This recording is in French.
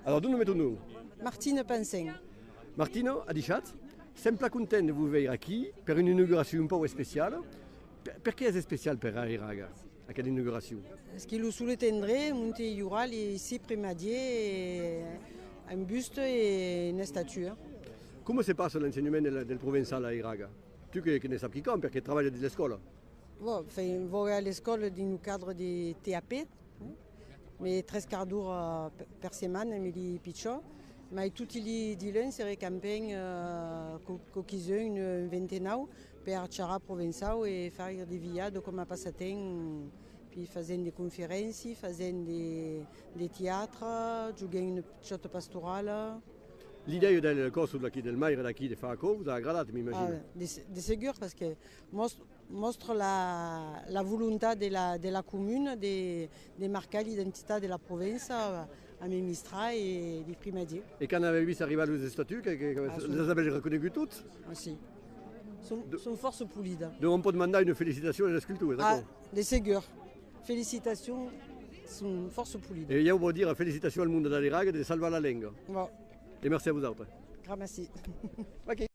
Alors, d'où nous mettons-nous? Martine Pensen. Martino, a dichat, sempre content de vous voir ici pour une inauguration un peu spéciale. Pourquoi est-ce spécial pour Airaga, à quelle inauguration? Ce qui nous soutendrait, monter Ural ici primadier, un buste et une statue. Comment se passe l'enseignement del provençal à Airaga? Tu que ne sais pas qui comme, parce que travaille à l'école. Bon, on va à l'école dans le cadre des TAP, mais 13 quarts d'heure par semaine, mais les pitchons. Mais tous les dilens seraient campagnes qu'ils ont une vingtaine pour Chara provençal et faire des viades comme à Passaten, puis faire des conférences, faire des théâtres, jouer une petite pastorale. L'idée del corso del Maire daqui de Faco vous a agradé, m'imagine. De sûr, parce que montre la volonté de la commune de marquer l'identité de la province à Mémistra et des primadiers. Et quand on avait vu arriver les statues, les avez reconnues toutes? Si. Sont force polide. Donc on peut demander une félicitation à la sculpture, d'accord? De sûr. Félicitations, sont force polide. Et il y a beau dire félicitations au monde d'Airaga de salver la langue. Bon. Et merci à vous autres. Grand merci. Ok.